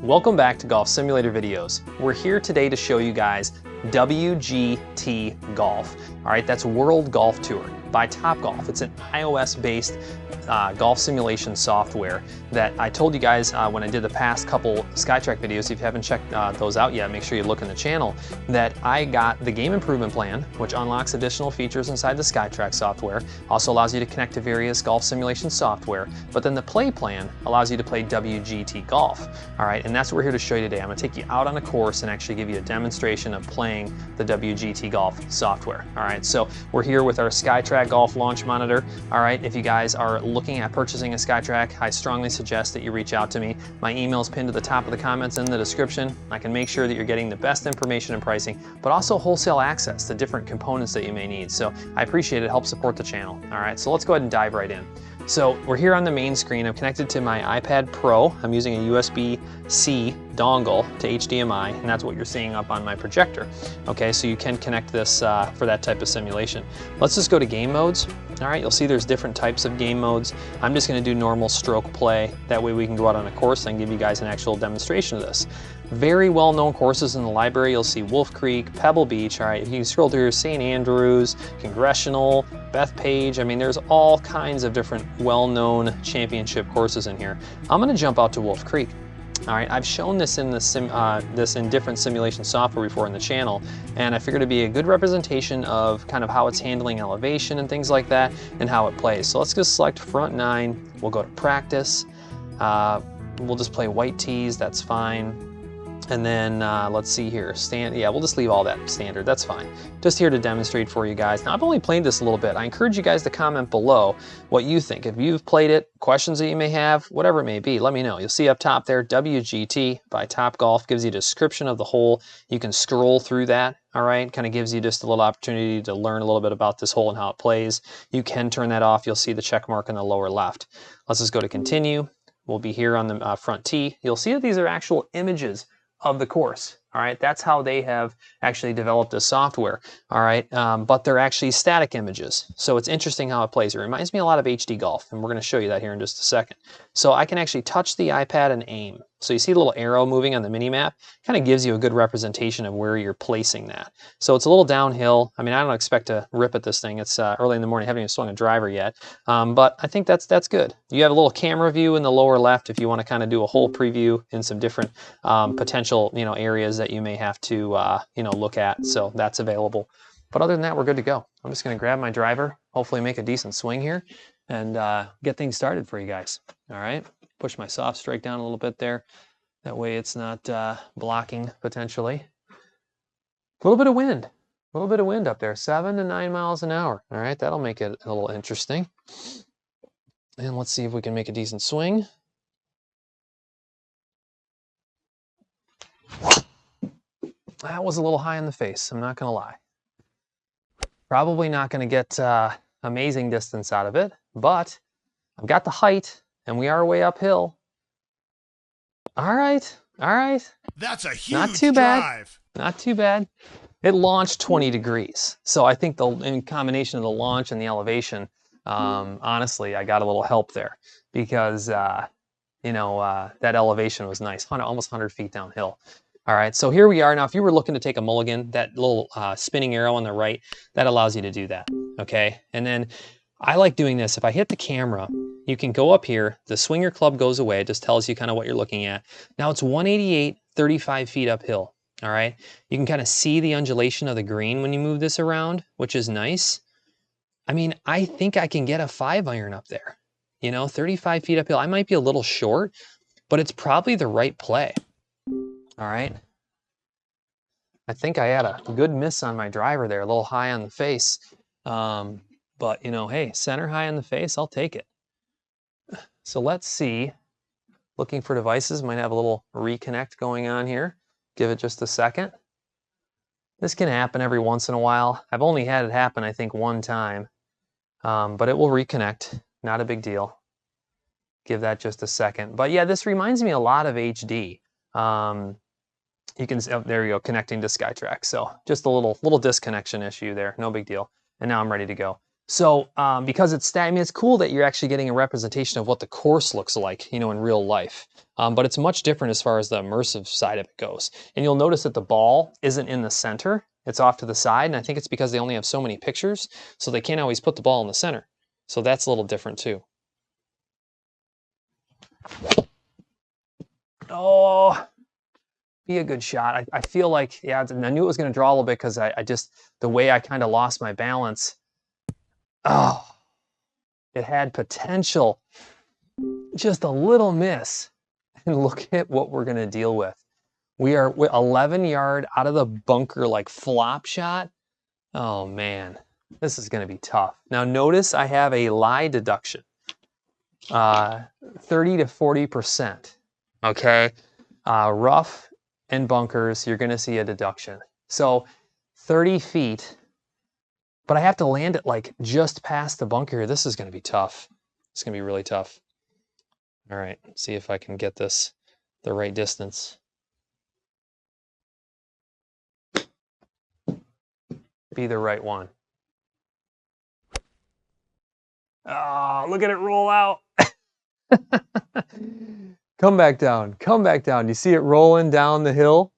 Welcome back to Golf Simulator Videos. We're here today to show you guys WGT Golf. All right, that's World Golf Tour by TopGolf. It's an iOS-based golf simulation software that I told you guys when I did the past couple SkyTrak videos. If you haven't checked those out yet, make sure you look in the channel, that I got the game improvement plan, which unlocks additional features inside the SkyTrak software, also allows you to connect to various golf simulation software, but then the play plan allows you to play WGT Golf. All right, and that's what we're here to show you today. I'm gonna take you out on a course and actually give you a demonstration of playing the WGT Golf software. All right, so we're here with our SkyTrak Golf Launch Monitor. All right, if you guys are looking at purchasing a SkyTrak, I strongly suggest that you reach out to me. My email is pinned to the top of the comments in the description. I can make sure that you're getting the best information and pricing, but also wholesale access to different components that you may need. So I appreciate it, help support the channel. All right, so let's go ahead and dive right in. So we're here on the main screen. I'm connected to my iPad Pro. I'm using a USB-C dongle to HDMI, and that's what you're seeing up on my projector. Okay, so you can connect this for that type of simulation. Let's just go to game modes. All right, you'll see there's different types of game modes. I'm just gonna do normal stroke play. That way we can go out on a course and give you guys an actual demonstration of this. Very well-known courses in the library. You'll see Wolf Creek, Pebble Beach. All right, if you scroll through St. Andrews, Congressional, Bethpage. I mean, there's all kinds of different well-known championship courses in here. I'm gonna jump out to Wolf Creek. All right, I've shown this in in different simulation software before in the channel, and I figured it'd be a good representation of kind of how it's handling elevation and things like that, and how it plays. So let's just select front 9. We'll go to practice. We'll just play white tees. That's fine. And then let's see here, yeah, we'll just leave all that standard, that's fine. Just here to demonstrate for you guys. Now, I've only played this a little bit. I encourage you guys to comment below what you think. If you've played it, questions that you may have, whatever it may be, let me know. You'll see up top there, WGT by TopGolf, gives you a description of the hole. You can scroll through that, all right? Kind of gives you just a little opportunity to learn a little bit about this hole and how it plays. You can turn that off. You'll see the check mark in the lower left. Let's just go to continue. We'll be here on the front tee. You'll see that these are actual images of the course. All right, that's how they have actually developed this software. All right, but they're actually static images. So it's interesting how it plays. It reminds me a lot of HD Golf, and we're going to show you that here in just a second. So I can actually touch the iPad and aim. So you see the little arrow moving on the mini map, kind of gives you a good representation of where you're placing that. So it's a little downhill. I mean, I don't expect to rip at this thing. It's early in the morning. I haven't even swung a driver yet, but I think that's good. You have a little camera view in the lower left if you want to kind of do a whole preview in some different potential areas that you may have to look at. So that's available. But other than that, we're good to go. I'm just going to grab my driver, hopefully make a decent swing here, and get things started for you guys. All right, push my soft strike down a little bit there. That way it's not blocking potentially. A little bit of wind up there, 7 to 9 miles an hour. All right, that'll make it a little interesting. And let's see if we can make a decent swing. That was a little high in the face, I'm not gonna lie. Probably not gonna get amazing distance out of it, but I've got the height and we are way uphill. All right. That's a huge not too bad. drive. Not too bad. It launched 20 degrees. So I think in combination of the launch and the elevation, honestly, I got a little help there because, that elevation was nice, almost 100 feet downhill. All right, so here we are. Now, if you were looking to take a mulligan, that little spinning arrow on the right, that allows you to do that, okay? And then I like doing this. If I hit the camera, you can go up here. The swinger club goes away. It just tells you kind of what you're looking at. Now it's 188, 35 feet uphill, all right? You can kind of see the undulation of the green when you move this around, which is nice. I mean, I think I can get a 5-iron up there, 35 feet uphill. I might be a little short, but it's probably the right play. All right. I think I had a good miss on my driver there, a little high on the face. But, hey, center high on the face, I'll take it. So let's see. Looking for devices, might have a little reconnect going on here. Give it just a second. This can happen every once in a while. I've only had it happen, I think, one time. But it will reconnect. Not a big deal. Give that just a second. But yeah, this reminds me a lot of HD. You can, there you go, connecting to SkyTrak. So just a little disconnection issue there, no big deal. And now I'm ready to go. So because I mean, it's cool that you're actually getting a representation of what the course looks like, you know, in real life. But it's much different as far as the immersive side of it goes. And you'll notice that the ball isn't in the center. It's off to the side. And I think it's because they only have so many pictures, so they can't always put the ball in the center. So that's a little different too. Oh, be a good shot. I feel like, yeah, I knew it was going to draw a little bit because I just, the way I kind of lost my balance. Oh, it had potential. Just a little miss. And look at what we're going to deal with. We are 11 yard out of the bunker, like flop shot. Oh man, this is going to be tough. Now notice I have a lie deduction, 30 to 40%. Okay, rough and bunkers, you're going to see a deduction. So 30 feet, but I have to land it like just past the bunker. This is going to be tough. It's going to be really tough. All right, see if I can get this the right distance. Be the right one. Oh, look at it roll out. Come back down, come back down. You see it rolling down the hill?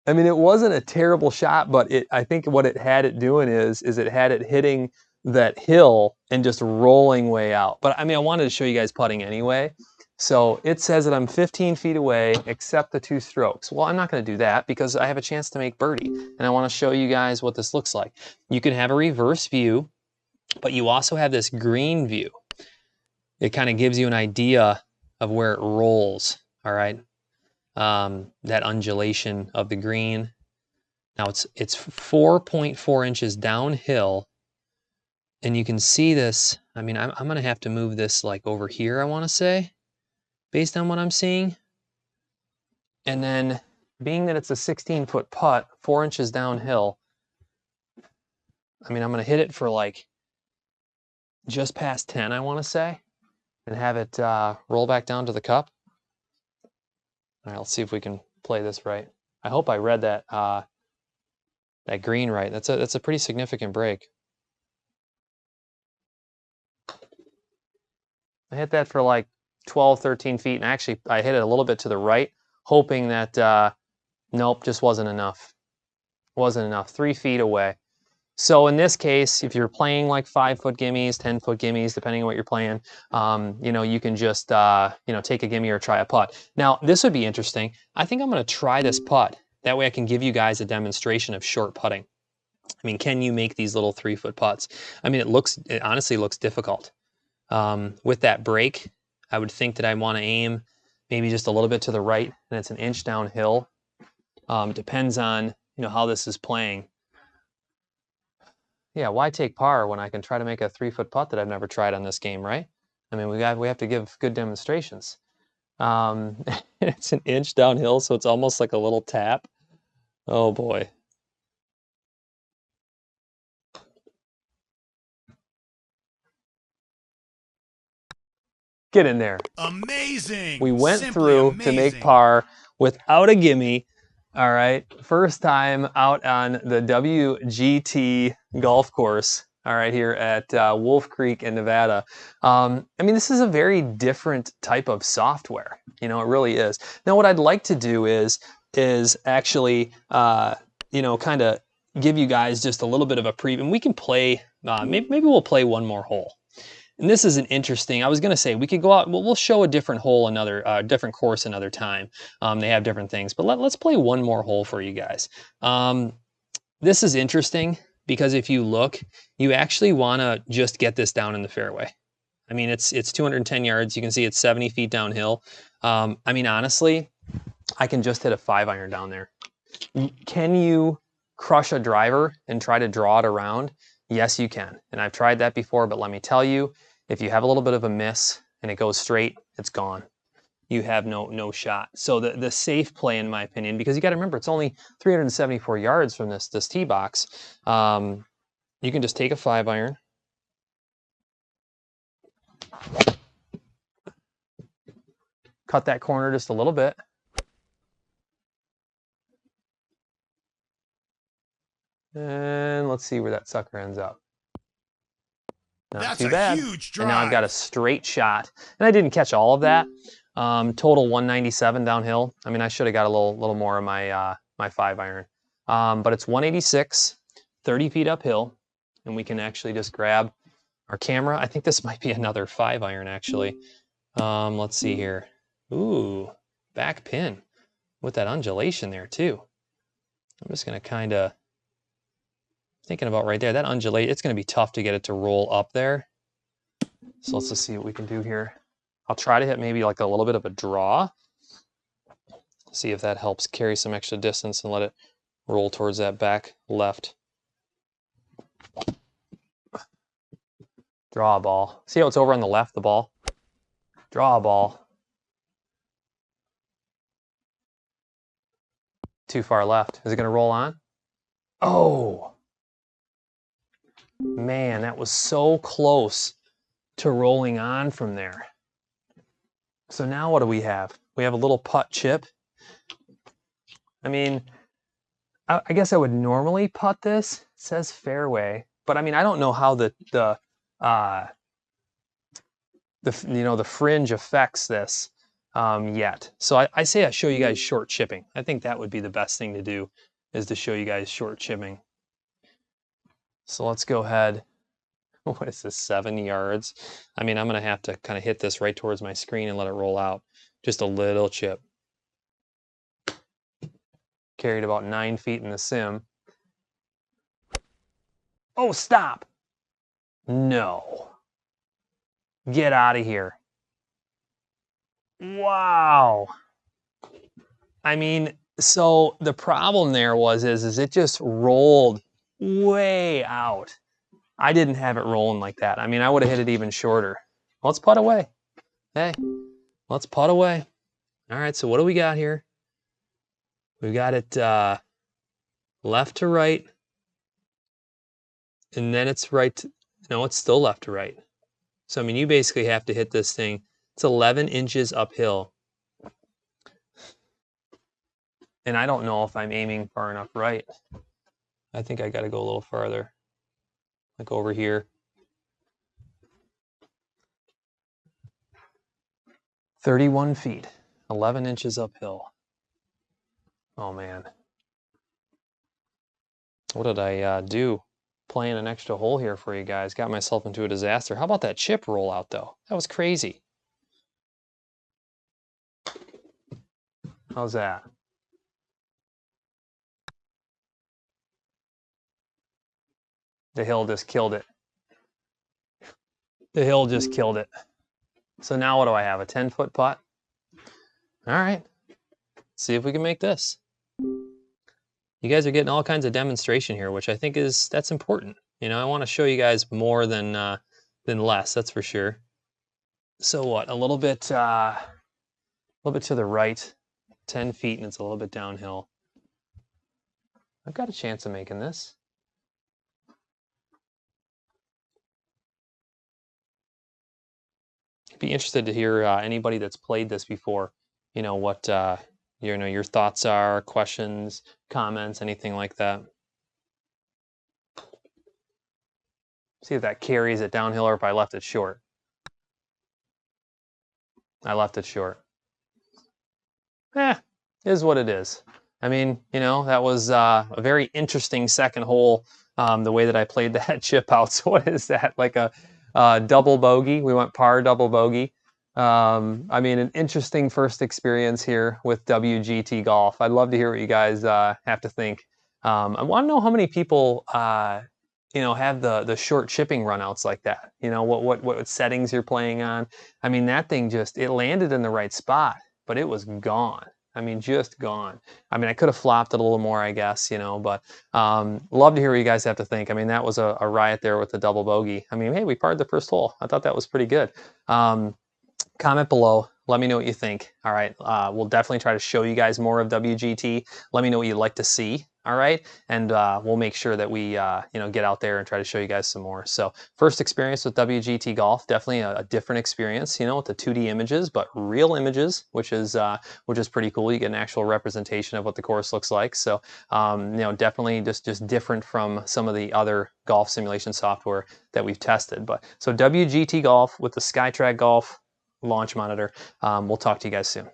I mean, it wasn't a terrible shot, but I think what it had it doing is it had it hitting that hill and just rolling way out. But I mean, I wanted to show you guys putting anyway. So it says that I'm 15 feet away, except the 2 strokes. Well, I'm not going to do that because I have a chance to make birdie. And I want to show you guys what this looks like. You can have a reverse view, but you also have this green view. It kind of gives you an idea of where it rolls, all right? That undulation of the green. Now it's 4.4 inches downhill, and you can see this. I mean, I'm going to have to move this like over here, I want to say, based on what I'm seeing. And then being that it's a 16-foot putt, 4 inches downhill, I mean, I'm going to hit it for like just past 10, I want to say, and have it roll back down to the cup. All right, let's see if we can play this right. I hope I read that that green right. That's a pretty significant break. I hit that for like 12, 13 feet, and actually I hit it a little bit to the right, hoping that, nope, just wasn't enough. Wasn't enough, 3 feet away. So in this case, if you're playing like 5-foot gimmies, 10-foot gimmies, depending on what you're playing, you know, you can just, you know, take a gimme or try a putt. Now, this would be interesting. I think I'm going to try this putt. That way I can give you guys a demonstration of short putting. I mean, can you make these little 3-foot putts? I mean, it honestly looks difficult. With that break, I would think that I want to aim maybe just a little bit to the right, and it's an inch downhill. It depends on, you know, how this is playing. Yeah, why take par when I can try to make a 3-foot putt that I've never tried on this game, right? I mean, we have to give good demonstrations. It's an inch downhill, so it's almost like a little tap. Oh boy. Get in there. Amazing. We went Simply through amazing. to make par without a gimme. All right, first time out on the WGT golf course. All right, here at Wolf Creek in Nevada. I mean, this is a very different type of software. You know, it really is. Now, what I'd like to do is actually, you know, kind of give you guys just a little bit of a preview. And we can play. Maybe we'll play one more hole. And this is an interesting, I was going to say, we could go out, we'll show a different hole different course another time. They have different things, but let's play one more hole for you guys. This is interesting because if you look, you actually want to just get this down in the fairway. I mean, it's 210 yards. You can see it's 70 feet downhill. I mean, honestly, I can just hit a 5-iron down there. Can you crush a driver and try to draw it around? Yes, you can. And I've tried that before, but let me tell you, if you have a little bit of a miss and it goes straight, it's gone. You have no shot. So the safe play, in my opinion, because you got to remember, it's only 374 yards from this tee box. You can just take a 5-iron. Cut that corner just a little bit. And let's see where that sucker ends up. Not That's too a bad. huge drive. And now I've got a straight shot. And I didn't catch all of that. Total 197 downhill. I mean, I should have got a little more of my my 5-iron. But it's 186, 30 feet uphill. And we can actually just grab our camera. I think this might be another 5-iron actually. Let's see here. Ooh, back pin with that undulation there too. I'm just going to kind of thinking about right there. That undulate, it's going to be tough to get it to roll up there. So let's just see what we can do here. I'll try to hit maybe like a little bit of a draw. See if that helps carry some extra distance and let it roll towards that back left. Draw a ball. See how it's over on the left, the ball? Draw a ball. Too far left. Is it going to roll on? Oh! Man, that was so close to rolling on from there. So now what do we have? We have a little putt chip. I mean, I guess I would normally putt this. It says fairway, but I mean, I don't know how the fringe affects this yet. So I say I show you guys short chipping. I think that would be the best thing to do, is to show you guys short chipping. So let's go ahead. What is this, 7 yards? I mean, I'm going to have to kind of hit this right towards my screen and let it roll out. Just a little chip. Carried about 9 feet in the sim. Oh, stop! No. Get out of here. Wow. I mean, so the problem there is it just rolled way out. I didn't have it rolling like that. I mean, I would have hit it even shorter. Let's putt away. Hey, let's putt away. All right, so what do we got here? We've got it left to right. And then it's right to, no, it's still left to right. So, I mean, you basically have to hit this thing. It's 11 inches uphill. And I don't know if I'm aiming far enough right. I think I got to go a little farther. Like over here. 31 feet, 11 inches uphill. Oh man. What did I do? Playing an extra hole here for you guys. Got myself into a disaster. How about that chip rollout though? That was crazy. How's that? The hill just killed it. The hill just killed it. So now what do I have? A 10-foot putt? All right. Let's see if we can make this. You guys are getting all kinds of demonstration here, which I think that's important. You know, I want to show you guys more than less, that's for sure. So what? A little bit to the right, 10 feet, and it's a little bit downhill. I've got a chance of making this. Be interested to hear anybody that's played this before, you know, what your thoughts are, questions, comments, anything like that. See if that carries it downhill or if I left it short. I left it short. Is what it is. I mean, you know, that was a very interesting second hole, the way that I played that chip out. So what is that, like a double bogey? We went par, double bogey. I mean, an interesting first experience here with WGT Golf. I'd love to hear what you guys have to think. I want to know how many people, you know, have the short chipping runouts like that. You know, what settings you're playing on. I mean, that thing just, it landed in the right spot, but it was gone. I mean, just gone. I mean, I could have flopped it a little more, I guess, you know, but love to hear what you guys have to think. I mean, that was a riot there with the double bogey. I mean, hey, we parred the first hole. I thought that was pretty good. Comment below. Let me know what you think. All right, we'll definitely try to show you guys more of WGT. Let me know what you'd like to see. All right, and we'll make sure that we get out there and try to show you guys some more. So first experience with WGT Golf, definitely a different experience, with the 2D images, but real images, which is pretty cool. You get an actual representation of what the course looks like. So definitely just different from some of the other golf simulation software that we've tested. But so WGT Golf with the SkyTrak Golf Launch Monitor. We'll talk to you guys soon.